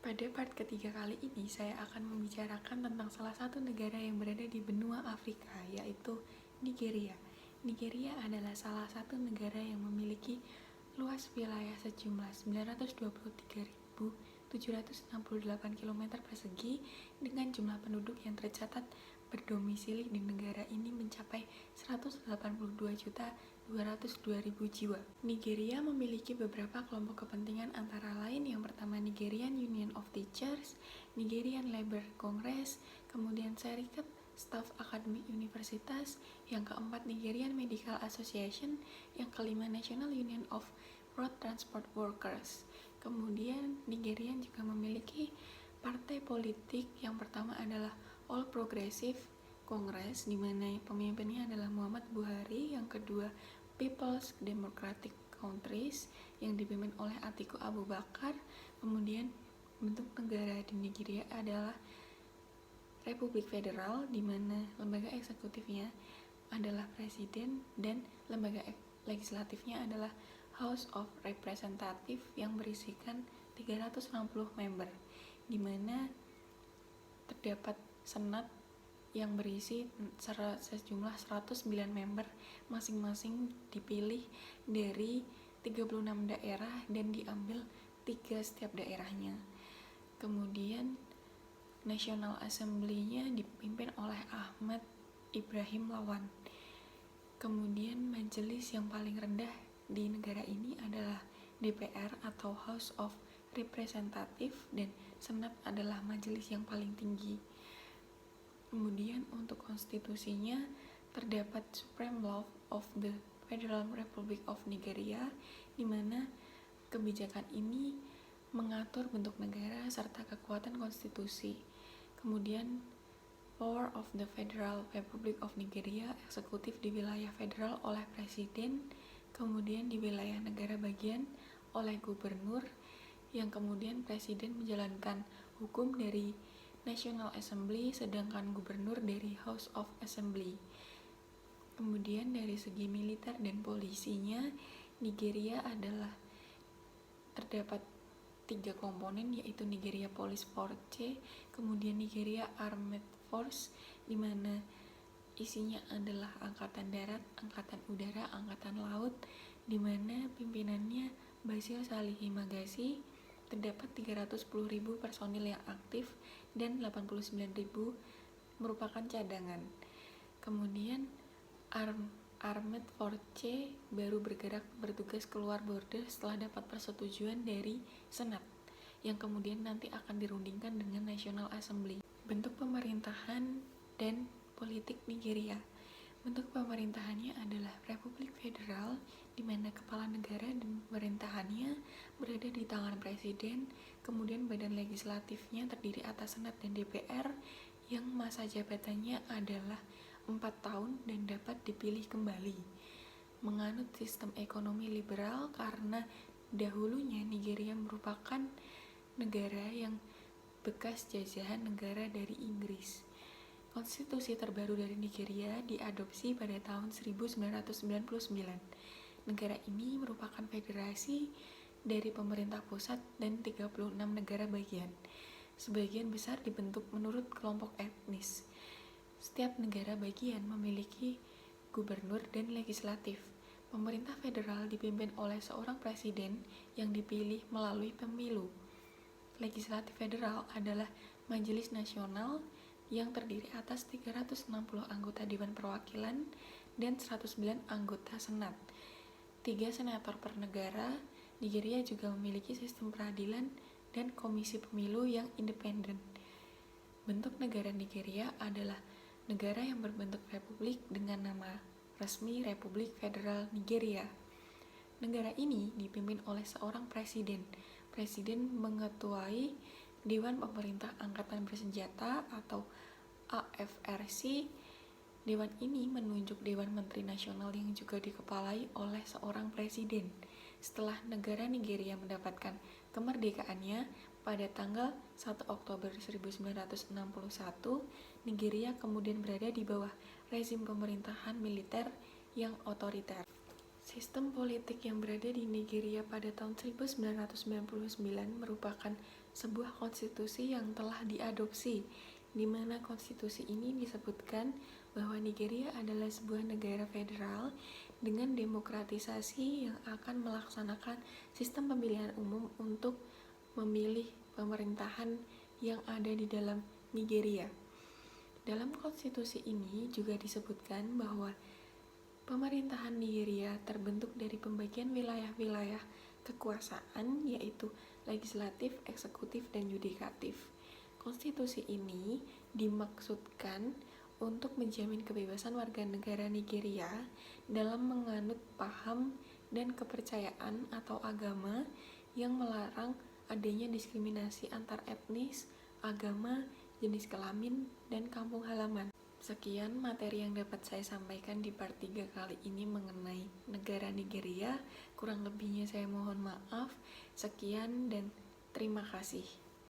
Pada part ketiga kali ini, saya akan membicarakan tentang salah satu negara yang berada di benua Afrika, yaitu Nigeria. Nigeria adalah salah satu negara yang memiliki luas wilayah sejumlah 923.768 km persegi dengan jumlah penduduk yang tercatat berdomisili di negara ini mencapai 182.202.000 jiwa. Nigeria memiliki beberapa kelompok kepentingan antara lain yang pertama Nigerian Union of Teachers, Nigerian Labour Congress, kemudian Serikat Staff Academic Universitas, yang keempat Nigerian Medical Association, yang kelima National Union of Road Transport Workers. Kemudian Nigeria juga memiliki partai politik. Yang pertama adalah All Progressive Congress, di mana pemimpinnya adalah Muhammad Buhari. Yang kedua People's Democratic Congress yang dipimpin oleh Atiku Abubakar. Kemudian bentuk negara di Nigeria adalah Republik Federal, di mana lembaga eksekutifnya adalah presiden dan lembaga legislatifnya adalah House of Representatives yang berisikan 360 member, di mana terdapat Senat yang berisi sejumlah 109 member, masing-masing dipilih dari 36 daerah dan diambil 3 setiap daerahnya. Kemudian National Assembly-nya dipimpin oleh Ahmad Ibrahim Lawan. Kemudian majelis yang paling rendah di negara ini adalah DPR atau House of Representatives, dan Senat adalah majelis yang paling tinggi. Kemudian untuk konstitusinya terdapat Supreme Law of the Federal Republic of Nigeria, di mana kebijakan ini mengatur bentuk negara serta kekuatan konstitusi. Kemudian Power of the Federal Republic of Nigeria, eksekutif di wilayah federal oleh presiden, kemudian di wilayah negara bagian oleh gubernur, yang kemudian presiden menjalankan hukum dari National Assembly, sedangkan gubernur dari House of Assembly. Kemudian dari segi militer dan polisinya, Nigeria adalah terdapat 3 komponen, yaitu Nigeria Police Force, kemudian Nigeria Armed Force, di mana isinya adalah angkatan darat, angkatan udara, angkatan laut, di mana pimpinannya Basil Salihi Magasi. Terdapat 310.000 personil yang aktif dan 89.000 merupakan cadangan. Kemudian Armed Force baru bertugas keluar border setelah dapat persetujuan dari Senat, yang kemudian nanti akan dirundingkan dengan National Assembly. Bentuk pemerintahan dan politik Nigeria. Bentuk pemerintahannya adalah Republik Federal, di mana kepala negara dan pemerintahannya berada di tangan presiden. Kemudian badan legislatifnya terdiri atas Senat dan DPR, yang masa jabatannya adalah 4 tahun dan dapat dipilih kembali. Menganut sistem ekonomi liberal karena dahulunya Nigeria merupakan negara yang bekas jajahan negara dari Inggris. Konstitusi terbaru dari Nigeria diadopsi pada tahun 1999. Negara ini merupakan federasi dari pemerintah pusat dan 36 negara bagian. Sebagian besar dibentuk menurut kelompok etnis. Setiap negara bagian memiliki gubernur dan legislatif. Pemerintah federal dipimpin oleh seorang presiden yang dipilih melalui pemilu. Legislatif federal adalah Majelis Nasional yang terdiri atas 360 anggota Dewan Perwakilan dan 109 anggota Senat. 3 senator per negara. Nigeria juga memiliki sistem peradilan dan komisi pemilu yang independen. Bentuk negara Nigeria adalah negara yang berbentuk republik dengan nama resmi Republik Federal Nigeria. Negara ini dipimpin oleh seorang presiden. Presiden mengetuai Dewan Pemerintah Angkatan Bersenjata atau AFRC. Dewan ini menunjuk Dewan Menteri Nasional yang juga dikepalai oleh seorang presiden. Setelah negara Nigeria mendapatkan kemerdekaannya pada tanggal 1 Oktober 1961, Nigeria kemudian berada di bawah rezim pemerintahan militer yang otoriter. Sistem politik yang berada di Nigeria pada tahun 1999 merupakan sebuah konstitusi yang telah diadopsi, di mana konstitusi ini disebutkan bahwa Nigeria adalah sebuah negara federal dengan demokratisasi yang akan melaksanakan sistem pemilihan umum untuk memilih pemerintahan yang ada di dalam Nigeria. Dalam konstitusi ini juga disebutkan bahwa pemerintahan Nigeria terbentuk dari pembagian wilayah-wilayah kekuasaan, yaitu legislatif, eksekutif, dan yudikatif. Konstitusi ini dimaksudkan untuk menjamin kebebasan warga negara Nigeria dalam menganut paham dan kepercayaan atau agama yang melarang adanya diskriminasi antar etnis, agama, jenis kelamin, dan kampung halaman. Sekian materi yang dapat saya sampaikan di part 3 kali ini mengenai negara Nigeria. Kurang lebihnya saya mohon maaf. Sekian dan terima kasih.